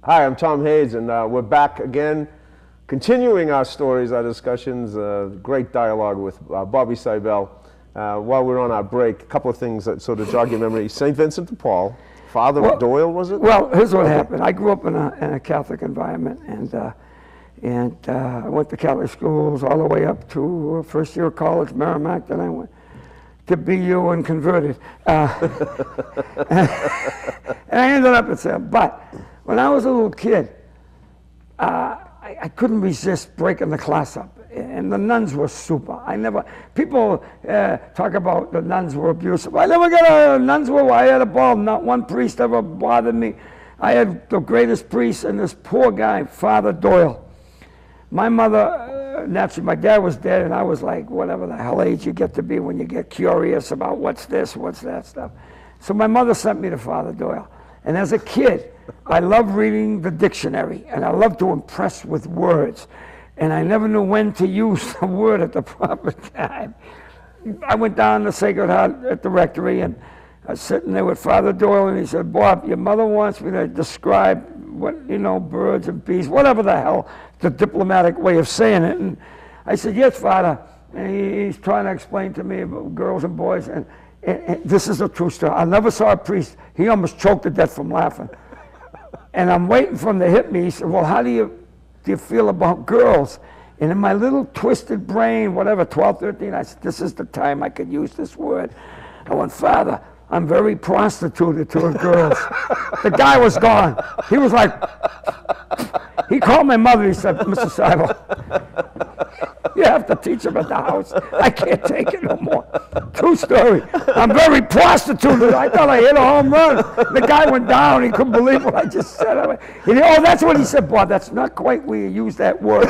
Hi, I'm Tom Hayes, and we're back again, continuing our stories, our discussions, great dialogue with Bobby Siebel. While we're on our break, a couple of things that sort of jog your memory. St. Vincent de Paul, Father Doyle, was it? Well, here's what happened. I grew up in a Catholic environment, and I went to Catholic schools all the way up to first year of college, Merrimack, then I went to BU and converted. And I ended up at Siebel. But when I was a little kid, I couldn't resist breaking the class up. And the nuns were super. People talk about the nuns were abusive. I had a ball. Not one priest ever bothered me. I had the greatest priest and this poor guy, Father Doyle. My mother, naturally, my dad was dead, and I was like, whatever the hell age you get to be when you get curious about what's this, what's that stuff. So my mother sent me to Father Doyle. And as a kid, I loved reading the dictionary, and I loved to impress with words. And I never knew when to use the word at the proper time. I went down to Sacred Heart at the rectory, and I was sitting there with Father Doyle, and he said, Bob, your mother wants me to describe what, birds and bees, whatever the hell, the diplomatic way of saying it. And I said, yes, Father. And he's trying to explain to me about girls and boys, and this is a true story. I never saw a priest. He almost choked to death from laughing. And I'm waiting for him to hit me. He said, well, how do you feel about girls? And in my little twisted brain, whatever, 12, 13, I said, this is the time I could use this word. I went, Father, I'm very prostituted to girls. The guy was gone. He was like, he called my mother. He said, Mr. Siebel, you have to teach him at the house. I can't take it no more. True story. I'm very prostituted. I thought I hit a home run. The guy went down. He couldn't believe what I just said. That's what he said. Boy, that's not quite where you use that word.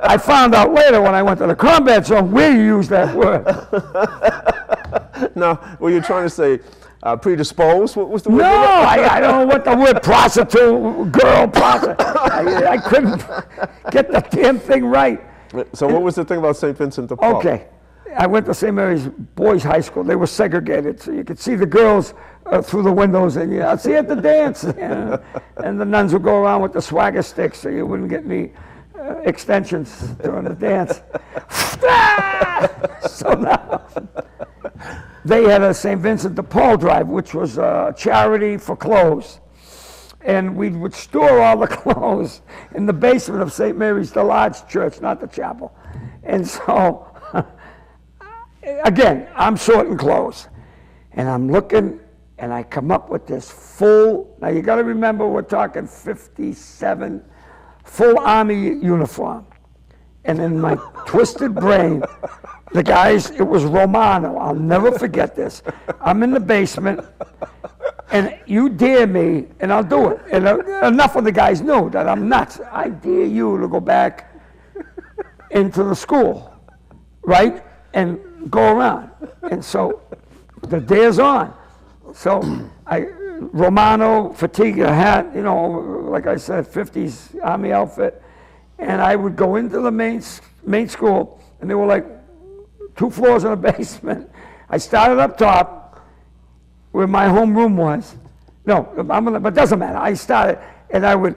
I found out later when I went to the combat zone where you use that word. Now, were you trying to say predisposed? What was the word? No, I don't know what the word prostitute, girl, prostitute. I couldn't get the damn thing right. So what was the thing about St. Vincent de Paul? Okay. I went to St. Mary's Boys High School. They were segregated, so you could see the girls through the windows, and I'd see at the dance. And the nuns would go around with the swagger sticks, so you wouldn't get any extensions during the dance. So now, they had a St. Vincent de Paul drive, which was a charity for clothes. And we would store all the clothes in the basement of St. Mary's, the large church, not the chapel. And so, again, I'm sorting clothes. And I'm looking, and I come up with this full, now you gotta remember we're talking 57, full army uniform. And in my twisted brain, the guys, it was Romano, I'll never forget this. I'm in the basement, and you dare me, and I'll do it. And enough of the guys knew that I'm nuts. I dare you to go back into the school, right? And go around. And so the dare's on. So Romano, fatigue, a hat, like I said, 50s Army outfit. And I would go into the main school, and there were like 2 floors in the basement. I started up top where my homeroom was. No, but it doesn't matter. I started, and I would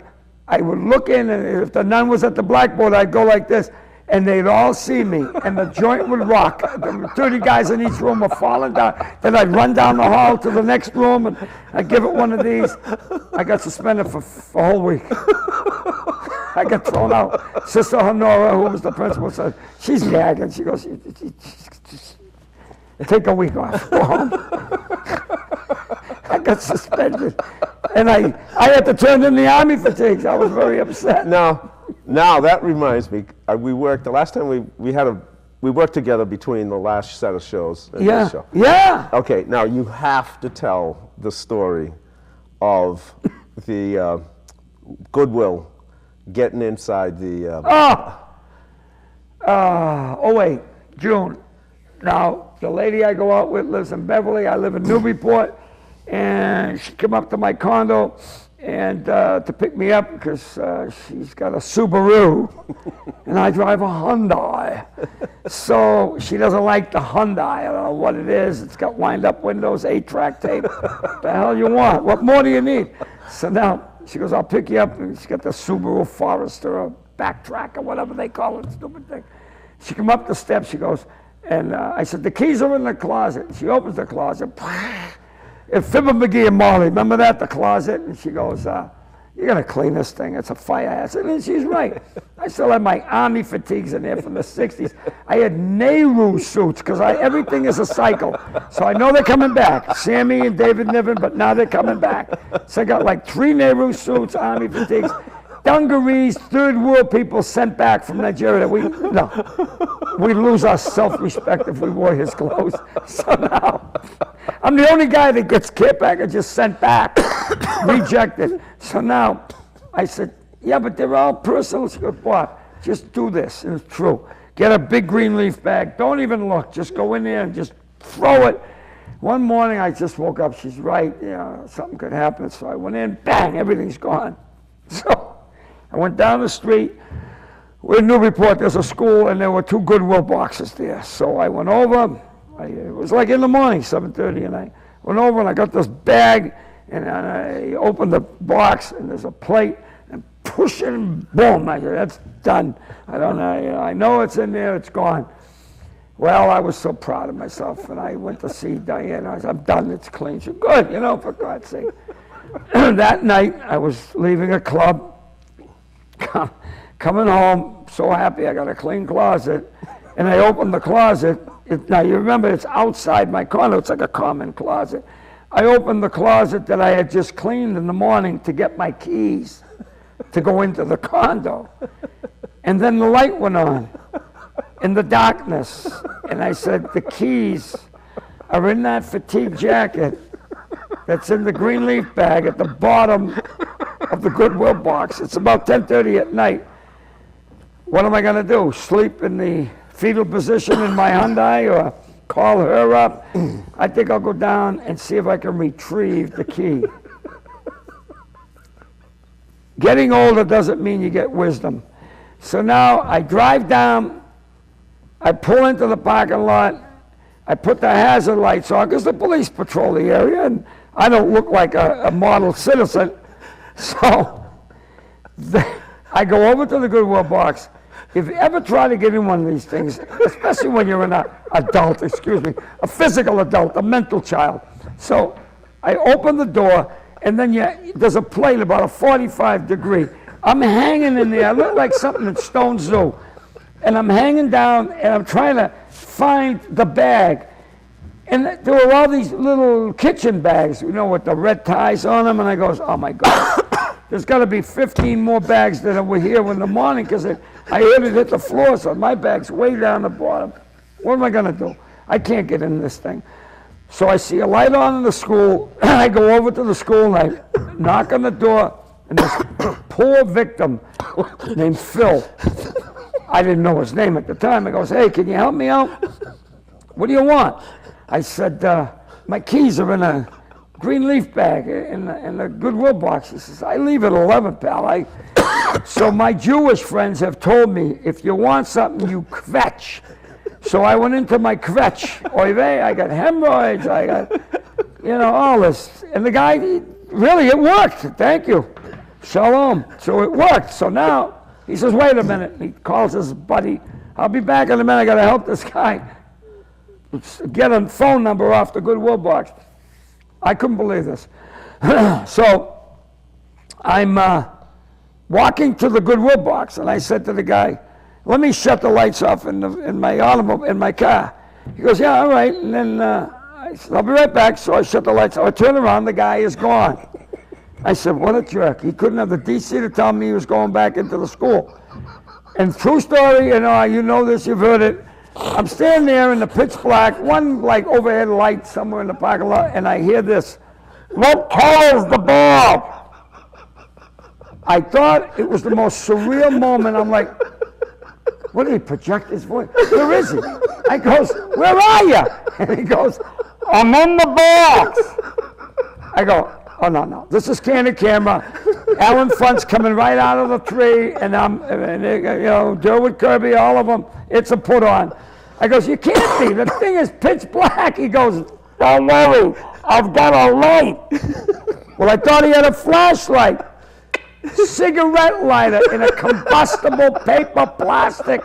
look in, and if the nun was at the blackboard, I'd go like this, and they'd all see me, and the joint would rock. There were 30 guys in each room were falling down. Then I'd run down the hall to the next room, and I'd give it one of these. I got suspended for a whole week. I got thrown out. Sister Honora, who was the principal, said, she's gagging. She goes, take a week off, go home. I got suspended. And I had to turn in the Army fatigues. I was very upset. Now that reminds me, we worked, the last time we had we worked together between the last set of shows and Yeah, this show. yeah. Okay, now you have to tell the story of the Goodwill getting inside the. Oh wait, June. Now, the lady I go out with lives in Beverly. I live in Newburyport. And she came up to my condo and to pick me up because she's got a Subaru and I drive a Hyundai. So she doesn't like the Hyundai. I don't know what it is. It's got wind-up windows, 8-track tape. What the hell you want? What more do you need? So now she goes, I'll pick you up. And she's got the Subaru Forester or Backtrack or whatever they call it, stupid thing. She come up the steps, she goes, and I said, the keys are in the closet. She opens the closet. And Fibber, McGee, and Molly, remember that, the closet? And she goes, you gotta clean this thing, it's a fire hazard. And she's right. I still have my Army fatigues in there from the 60s. I had Nehru suits, because everything is a cycle. So I know they're coming back. Sammy and David Niven, but now they're coming back. So I got like 3 Nehru suits, Army fatigues, dungarees, third world people sent back from Nigeria. We lose our self-respect if we wore his clothes. So now, I'm the only guy that gets care packages sent back, rejected. So now, I said, yeah, but they're all personal. She goes, Bob, just do this, and it's true. Get a big green leaf bag. Don't even look. Just go in there and just throw it. One morning, I just woke up. She's right. Something could happen. So I went in, bang, everything's gone. So I went down the street. We're in Newburyport, there's a school, and there were 2 Goodwill boxes there. So I went over, it was like in the morning, 7:30, and I went over and I got this bag, and I opened the box, and there's a plate, and push it, and boom, I said, that's done. I don't know, I know it's in there, it's gone. Well, I was so proud of myself, and I went to see Diane, I said, I'm done, it's clean. She said, good, for God's sake. That night, I was leaving a club, coming home, so happy I got a clean closet, and I opened the closet. Now you remember it's outside my condo, it's like a common closet. I opened the closet that I had just cleaned in the morning to get my keys to go into the condo. And then the light went on in the darkness, and I said, the keys are in that fatigue jacket that's in the green leaf bag at the bottom of the Goodwill box. It's about 10:30 at night. What am I going to do? Sleep in the fetal position in my Hyundai or call her up? I think I'll go down and see if I can retrieve the key. Getting older doesn't mean you get wisdom. So now I drive down, I pull into the parking lot, I put the hazard lights on because the police patrol the area and I don't look like a model citizen. So I go over to the Goodwill box. If you ever try to get in one of these things, especially when you're an adult, a physical adult, a mental child. So I open the door, and then there's a plate about a 45 degree. I'm hanging in there. I look like something at Stone Zoo. And I'm hanging down, and I'm trying to find the bag. And there were all these little kitchen bags, with the red ties on them. And I goes, oh, my God. There's got to be 15 more bags that were here in the morning because I heard it hit the floor, so my bag's way down the bottom. What am I going to do? I can't get in this thing. So I see a light on in the school. I go over to the school and I knock on the door, and this poor victim named Phil, I didn't know his name at the time. I goes, hey, can you help me out? What do you want? I said, my keys are in a green leaf bag in the Goodwill box. He says, I leave at 11, pal. So my Jewish friends have told me, if you want something, you kvetch. So I went into my kvetch. Oy vey, I got hemorrhoids, I got, all this. And the guy, really, it worked. Thank you. Shalom. So it worked. So now, he says, wait a minute. He calls his buddy. I'll be back in a minute. I got to help this guy get a phone number off the Goodwill box. I couldn't believe this. So I'm walking to the Goodwill box, and I said to the guy, let me shut the lights off in my automobile, in my car. He goes, yeah, all right. And then I said, I'll be right back. So I shut the lights off. I turn around, the guy is gone. I said, what a jerk. He couldn't have the DC to tell me he was going back into the school. And true story, you know this, you've heard it. I'm standing there in the pitch black, one like overhead light somewhere in the parking lot, and I hear this, "What color is the ball?" I thought it was the most surreal moment. I'm like, what did he project his voice? Where is he? I goes, "Where are you?" And he goes, "I'm in the box." I go, "Oh, no. This is candid camera. Alan Funt's coming right out of the tree, and Derwood Kirby, all of them. It's a put on." I goes, "You can't be. The thing is pitch black." He goes, "Don't worry. I've got a light." Well, I thought he had a flashlight. Cigarette lighter in a combustible paper plastic.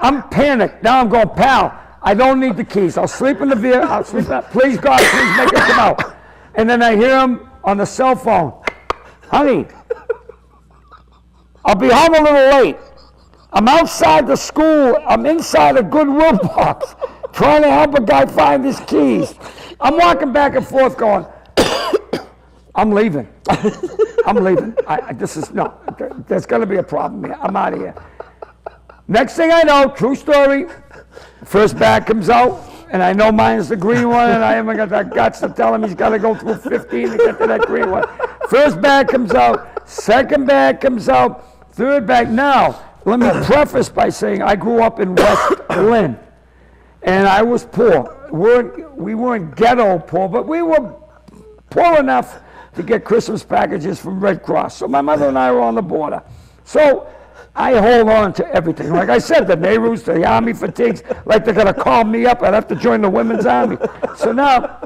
I'm panicked. Now I'm going, "Pal, I don't need the keys. I'll sleep in the vehicle. I'll sleep in, please God, please make it come out." And then I hear him on the cell phone. "Honey, I'll be home a little late. I'm outside the school. I'm inside a Goodwill box trying to help a guy find his keys." I'm walking back and forth going, "I'm leaving. I'm leaving. There's going to be a problem here. I'm out of here." Next thing I know, true story, first bag comes out, and I know mine's the green one, and I haven't got the guts to tell him he's got to go through 15 to get to that green one. First bag comes out, second bag comes out, third bag. Now, let me preface by saying I grew up in West Lynn, and I was poor. We weren't ghetto poor, but we were poor enough to get Christmas packages from Red Cross. So my mother and I were on the border. So I hold on to everything. Like I said, the Nehrus, the Army fatigues, like they're gonna call me up, I'd have to join the Women's Army. So now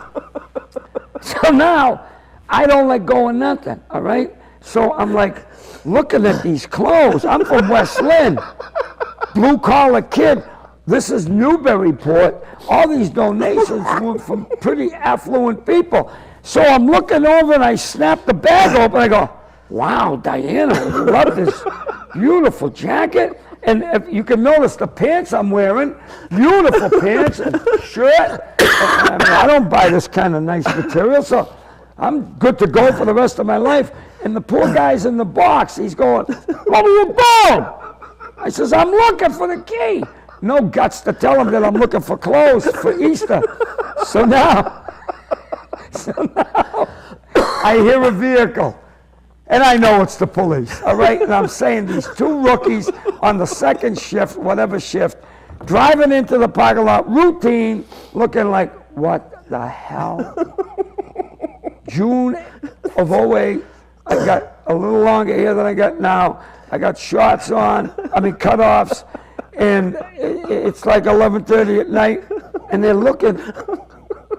I don't let go of nothing, all right? So I'm like, looking at these clothes. I'm from West Lynn, blue collar kid. This is Newburyport. All these donations were from pretty affluent people. So I'm looking over and I snap the bag open. I go, "Wow, Diana, I love this beautiful jacket." And if you can notice the pants I'm wearing, beautiful pants and shirt. I mean, I don't buy this kind of nice material, so I'm good to go for the rest of my life. And the poor guy's in the box. He's going, "What are you doing?" I says, "I'm looking for the key." No guts to tell him that I'm looking for clothes for Easter. So now I hear a vehicle, and I know it's the police, all right? And I'm saying these two rookies on the second shift, whatever shift, driving into the parking lot, routine, looking like, what the hell? June of 08, I got a little longer hair than I got now. I got shorts on, cutoffs, and it's like 11:30 at night, and they're looking.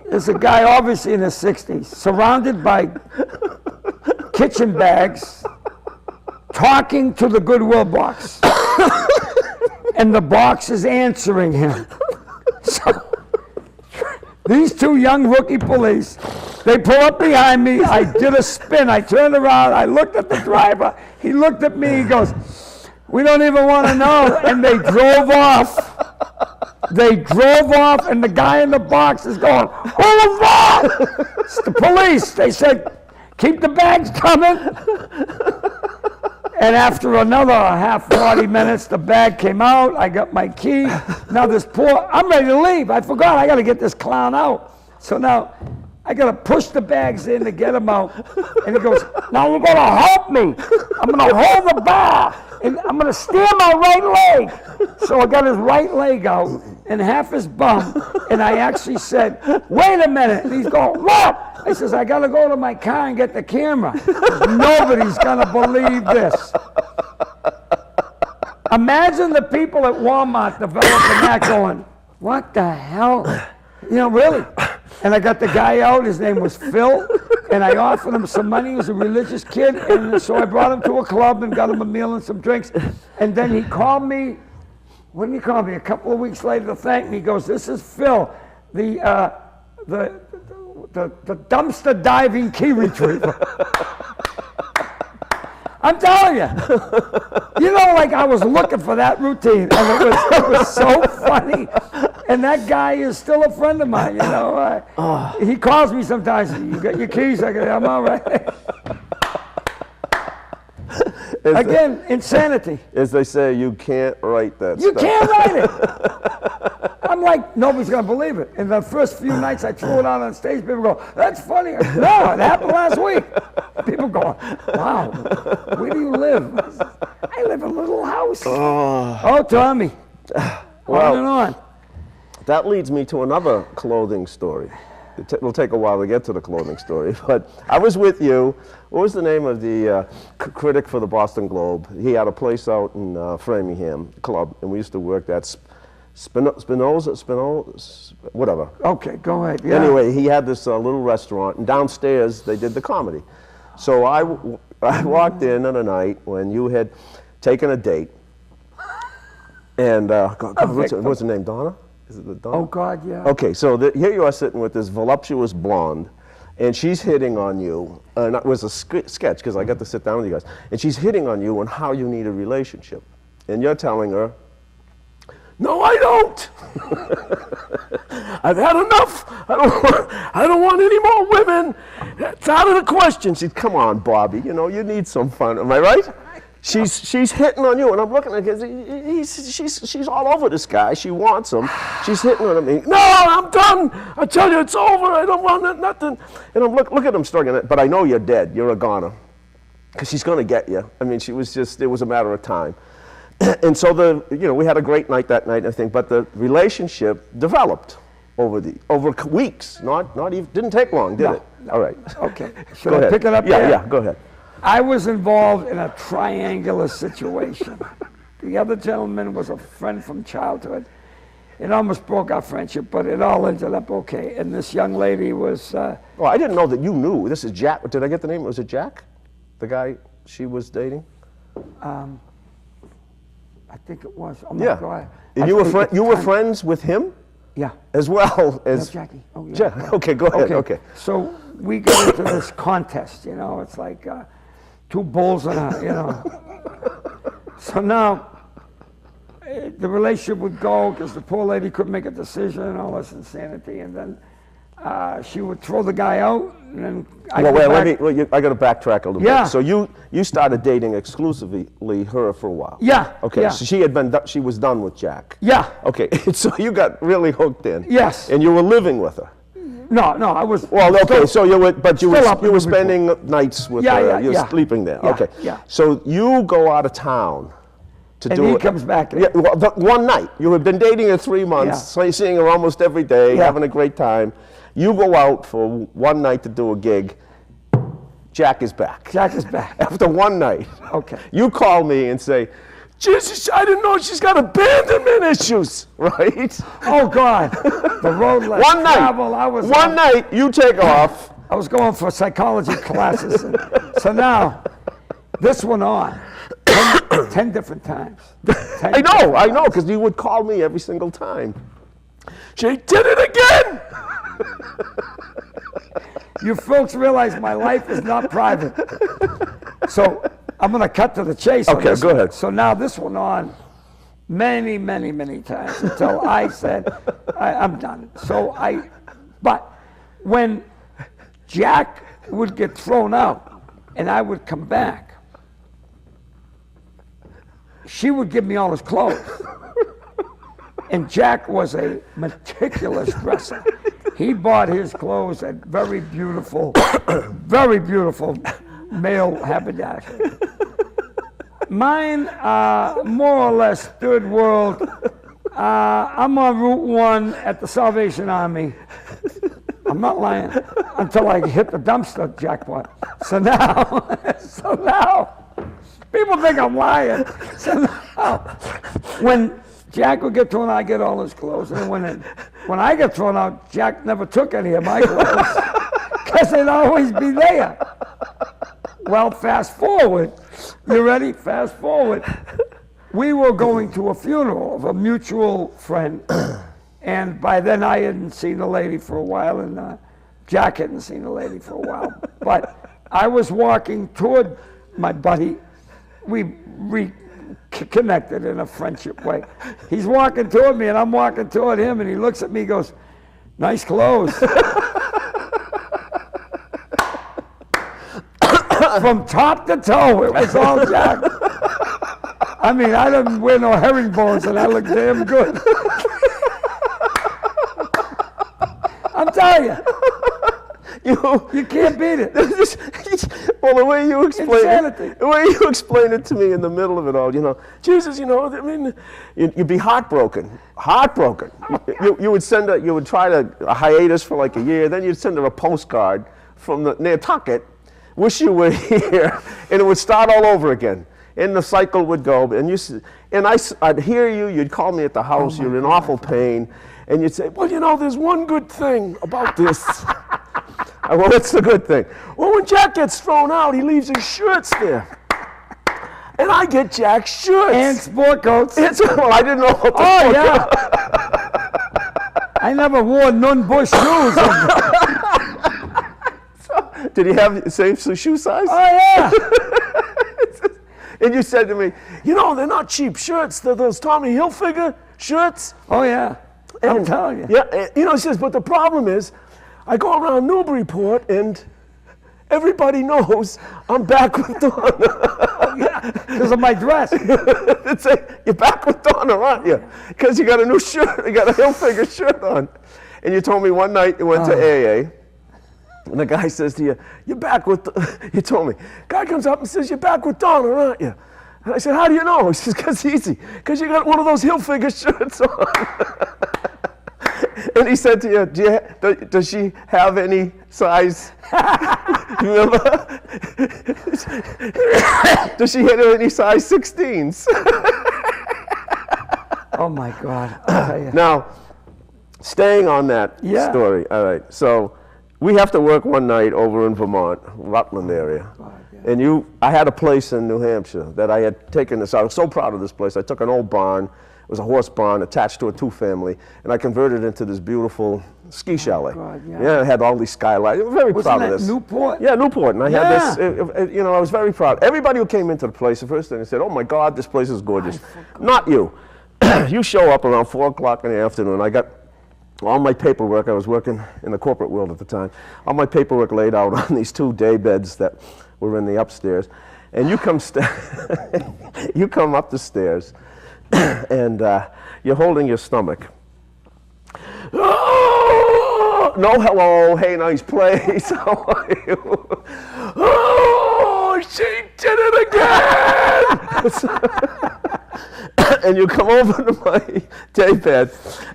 There's a guy obviously in his 60s, surrounded by kitchen bags, talking to the Goodwill box. And the box is answering him. So these two young rookie police, they pull up behind me. I did a spin. I turned around. I looked at the driver. He looked at me. He goes, "We don't even want to know." And they drove off. They drove off, and the guy in the box is going, "Who was that?" It's the police. They said, "Keep the bags coming." And after another 40 minutes, the bag came out. I got my key. Now I'm ready to leave. I forgot, I got to get this clown out. So now I got to push the bags in to get him out. And he goes, "Now you're going to help me. I'm going to hold the bar, and I'm going to steer my right leg." So I got his right leg out and half his bum. And I actually said, "Wait a minute." And he's going, "What?" I says, "I got to go to my car and get the camera. Nobody's going to believe this." Imagine the people at Walmart developing that going, "What the hell?" Really. And I got the guy out. His name was Phil. And I offered him some money. He was a religious kid. And so I brought him to a club and got him a meal and some drinks. And then he called me. When did he call me? A couple of weeks later to thank me. He goes, "This is Phil, the dumpster diving key retriever." I'm telling you. Like I was looking for that routine, and it was so funny. And that guy is still a friend of mine, He calls me sometimes. "You got your keys?" I go, "I'm all right." Again, insanity. As they say, you can't write that You stuff. can't write it. I'm like, nobody's going to believe it. In the first few nights I threw it out on stage, people go, that's funny. No, it happened last week. People go, wow, where do you live? I live in a little house. Oh, Tommy. Well, on and on. That leads me to another clothing story. It'll take a while to get to the clothing story, but I was with you. What was the name of the critic for the Boston Globe? He had a place out in Framingham Club, and we used to work that Spinoza, whatever. Okay, go ahead. Yeah. Anyway, he had this little restaurant, and downstairs they did the comedy. So I walked in on a night when you had taken a date, and what's her name, Donna? Is it the Donna? Oh, God, yeah. Okay, so here you are sitting with this voluptuous blonde, and she's hitting on you, and it was a sketch, because I got to sit down with you guys, and she's hitting on you on how you need a relationship. And you're telling her, no, I don't. I've had enough. I don't want any more women. It's out of the question. She said, come on, Bobby, you know, you need some fun. Am I right? She's hitting on you, and I'm looking at her, she's all over this guy. She wants him. She's hitting on him. No, I'm done. I tell you, it's over. I don't want nothing. And I'm look at him struggling. But I know you're dead. You're a goner. Because she's going to get you. I mean, it was a matter of time. And so we had a great night that night and everything, but the relationship developed over weeks. Not even, didn't take long, did it? No. All right. Okay. Should I pick it up there? Yeah, go ahead. I was involved in a triangular situation. The other gentleman was a friend from childhood. It almost broke our friendship, but it all ended up okay. And this young lady was... Well, I didn't know that you knew. This is Jack. Did I get the name? Was it Jack? The guy she was dating? I think it was. Oh, yeah. my God. And you were friends with him? Yeah. As well as... No, Jackie. Oh, yeah. Yeah. Okay, go ahead. Okay. So we got into this contest, it's like two bulls and So now the relationship would go because the poor lady couldn't make a decision and all this insanity. And then she would throw the guy out, and then I got to backtrack a little Yeah. bit. So you started dating exclusively her for a while. Yeah. Okay. Yeah. So she was done with Jack. Yeah. Okay. So you got really hooked in. Yes. And you were living with her. No, I was. Well, okay. So you were spending nights with her. Yeah, You were sleeping there. Yeah, Okay. yeah. So you go out of town to And do he it. comes back. Yeah. Well, one night. You had been dating her 3 months. Yeah. So you're seeing her almost every day, Yeah. having a great time. You go out for one night to do a gig. Jack is back. Jack is back. After one night. Okay. You call me and say, Jesus, I didn't know she's got abandonment issues, right? Oh, God. The road less One night. travel. One night you take off. I was going for psychology classes. So now, this went on 10 different times. I know, because you would call me every single time. She did it again! You folks realize my life is not private. So I'm going to cut to the chase. Okay, go ahead. So now this went on many, many, many times until I said, I'm done. But when Jack would get thrown out and I would come back, she would give me all his clothes. And Jack was a meticulous dresser. He bought his clothes at very beautiful male haberdasher. Mine, more or less, third world. I'm on Route 1 at the Salvation Army. I'm not lying. Until I hit the dumpster jackpot. So now, people think I'm lying. So now, when Jack would get thrown out, I get all his clothes. And when I get thrown out, Jack never took any of my clothes because they'd always be there. Well, fast forward. You ready? Fast forward. We were going to a funeral of a mutual friend. And by then I hadn't seen the lady for a while, and Jack hadn't seen the lady for a while. But I was walking toward my buddy. We reconnected in a friendship way. He's walking toward me, and I'm walking toward him, and he looks at me and goes, "Nice clothes." From top to toe, it was all jacked. I mean, I didn't wear no herringbones, and I looked damn good. I'm telling you. You can't beat it. Well, the way you Insanity. explain it to me in the middle of it all, Jesus, I mean, you'd be heartbroken. You would try a hiatus for like a year, then you'd send her a postcard from Nantucket, wish you were here, and it would start all over again. And the cycle would go, and I'd hear you, you'd call me at the house, you're in awful pain, and you'd say, well, there's one good thing about this. Well, what's the good thing? Well, when Jack gets thrown out, he leaves his shirts there. And I get Jack's shirts. And sport coats. Well, I didn't know what the Oh, yeah. I never wore none bush shoes. Did he have the same shoe size? Oh, yeah. And you said to me, they're not cheap shirts. They're those Tommy Hilfiger shirts. Oh, yeah. I'm telling you. Yeah, he says, but the problem is, I go around Newburyport and everybody knows I'm back with Donna. Because of my dress. It's you're back with Donna, aren't you? Because you got a new shirt, you got a Hilfiger shirt on. And you told me one night you went to AA, and the guy says to you, you're back with, you told me, guy comes up and says, you're back with Donna, aren't you? And I said, how do you know? He says, because easy, because you got one of those Hilfiger shirts on. And he said to you, does she have any size? You remember? Does she have any size 16s? Oh, my God. I'll tell you. Now, staying on that story, all right, so we have to work one night over in Vermont, Rutland area. God, yeah. And I had a place in New Hampshire that I had taken this. I was so proud of this place. I took an old barn. It was a horse barn attached to a two-family, and I converted it into this beautiful ski chalet. God, yeah. It had all these skylights. I was very proud of this. Newport? Yeah, Newport. And I had this, I was very proud. Everybody who came into the place, the first thing they said, oh my God, this place is gorgeous. Not you. You show up around 4 o'clock in the afternoon. I got all my paperwork. I was working in the corporate world at the time. All my paperwork laid out on these 2 day beds that were in the upstairs. And you come up the stairs, and you're holding your stomach. Oh, no hello, hey, nice place, how are you? Oh, she did it again! And you come over to my daybed.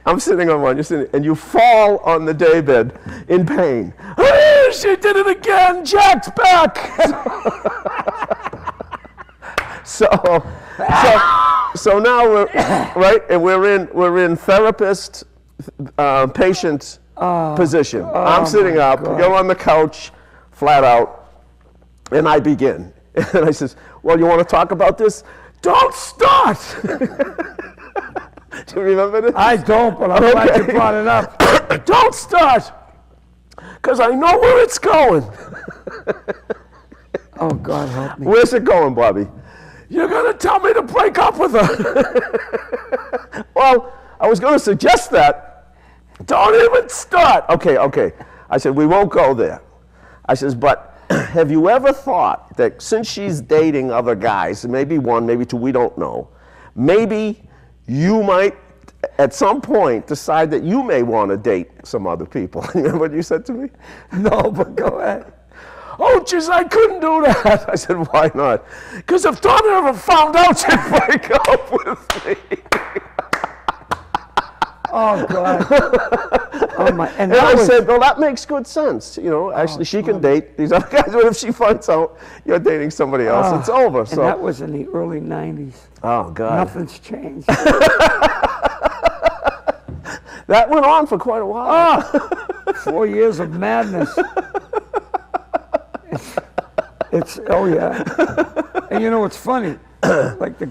I'm sitting on one, you're sitting, and you fall on the daybed in pain. Oh, she did it again, Jack's back! So now we're right, and we're in therapist patient position. I'm sitting up, you're on the couch, flat out, and I begin. And I says, well, you want to talk about this? Don't start! Do you remember this? I don't, but I'm glad you brought it up. Don't start! Because I know where it's going. Oh, God help me. Where's it going, Bobby? You're going to tell me to break up with her. Well, I was going to suggest that. Don't even start. Okay. I said, we won't go there. I says, but have you ever thought that since she's dating other guys, maybe 1, maybe 2, we don't know, maybe you might at some point decide that you may want to date some other people? You remember what you said to me? No, but go ahead. Oh, jeez, I couldn't do that. I said, why not? Because if Donna ever found out, she'd break up with me. Oh, God. Oh, my. And I said, well, that makes good sense. Actually, she can date these other guys, but if she finds out you're dating somebody else, it's over. And that was in the early 90s. Oh, God. Nothing's changed. That went on for quite a while. 4 years of madness. Oh yeah. And it's funny, like the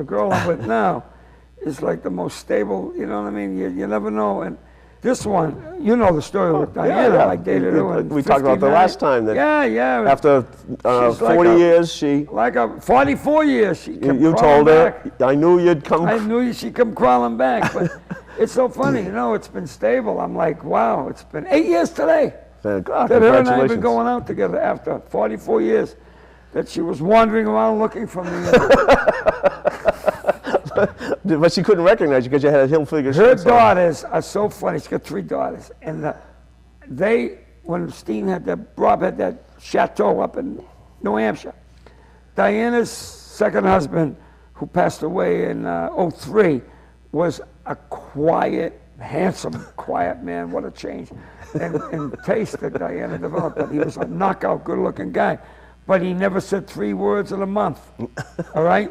girl I'm with now is like the most stable, you know what I mean? You never know. And this one, you know the story with Diana, yeah. I dated her. We talked about the last time that after 40 years, she... Like 44 years, she kept You told her, I knew you'd come... I knew she'd come crawling back, but it's so funny, it's been stable. I'm like, wow, it's been 8 years today. Man, God, That her and I have congratulations. been going out together after 44 years. That she was wandering around looking for me. But she couldn't recognize you because you had a Hilfiger Her shirt on. daughters are so funny. She's got 3 daughters, and when Rob had that chateau up in New Hampshire, Diana's second husband, who passed away in '03, was a quiet, handsome, quiet man. What a change and taste that Diana developed. But he was a knockout, good-looking guy, but he never said 3 words in a month. All right.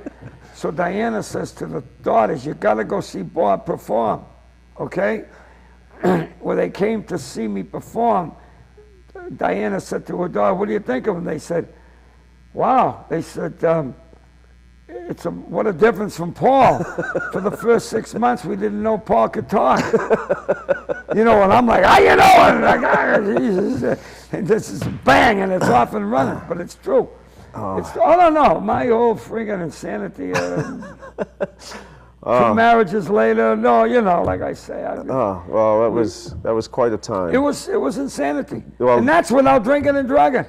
So Diana says to the daughters, "You got to go see Bob perform." Okay. When they came to see me perform, Diana said to her daughter, "What do you think of him?" They said, "Wow." They said, what a difference from Paul. For the first 6 months, we didn't know Paul could talk. And I'm like, "How you know?" And like, Jesus. And this is bang, and it's off and running. But it's true. I don't know. My whole friggin' insanity. 2 marriages later, no, like I say. Well, that was quite a time. It was insanity. Well, and that's without drinking and drugging.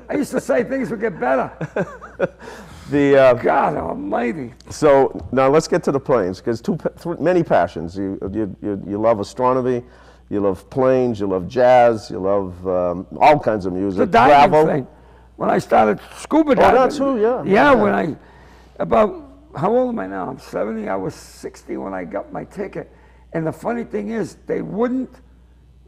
I used to say things would get better. God almighty. So now let's get to the planes, because many passions. You love astronomy, you love planes, you love jazz, you love all kinds of music. The diving travel. thing. When I started scuba diving. Oh, that's true, yeah. Yeah, how old am I now? I'm 70. I was 60 when I got my ticket. And the funny thing is, they wouldn't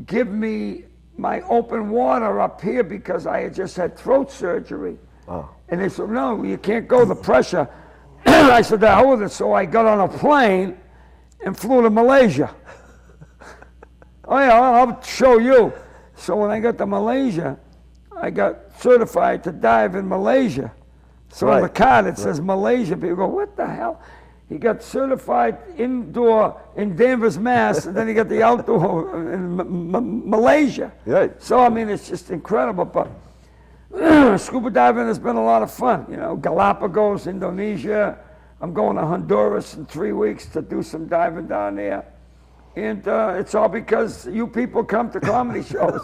give me my open water up here because I had just had throat surgery. Oh. And they said, "No, you can't go, the pressure." I said, "The hell with it." So I got on a plane and flew to Malaysia. Oh yeah, I'll show you. So when I got to Malaysia, I got certified to dive in Malaysia. So on the card it says Malaysia. People go, "What the hell?" He got certified indoor in Danvers, Mass, and then he got the outdoor in Malaysia. Right. So I mean, it's just incredible. But scuba diving has been a lot of fun. Galapagos, Indonesia. I'm going to Honduras in 3 weeks to do some diving down there. And it's all because you people come to comedy shows.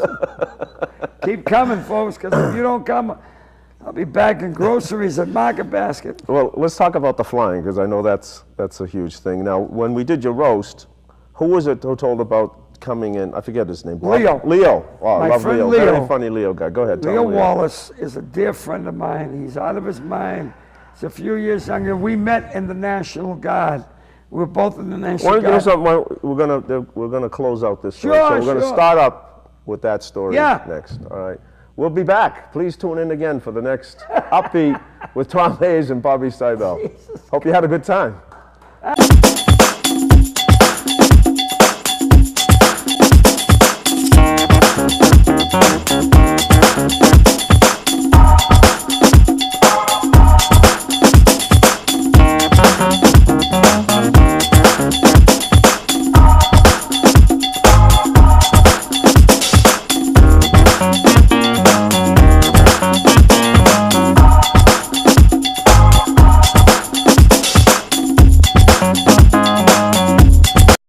Keep coming, folks, because if you don't come, I'll be bagging groceries at Market Basket. Well, let's talk about the flying, because I know that's a huge thing. Now, when we did your roast, who was it who told about coming in? I forget his name. Leo. Leo. Oh, I My love friend Leo. Leo. Very funny Leo guy. Go ahead, tell Leo me. Wallace is a dear friend of mine. He's out of his mind. He's a few years younger. We met in the National Guard. We were both in the National Why don't you do Guard. something? We're gonna close out this story. Sure, So we're gonna sure. start up with that story Yeah. next. All right. We'll be back. Please tune in again for the next Upbeat with Tom Hayes and Bobby Seibel. Hope you had a good time.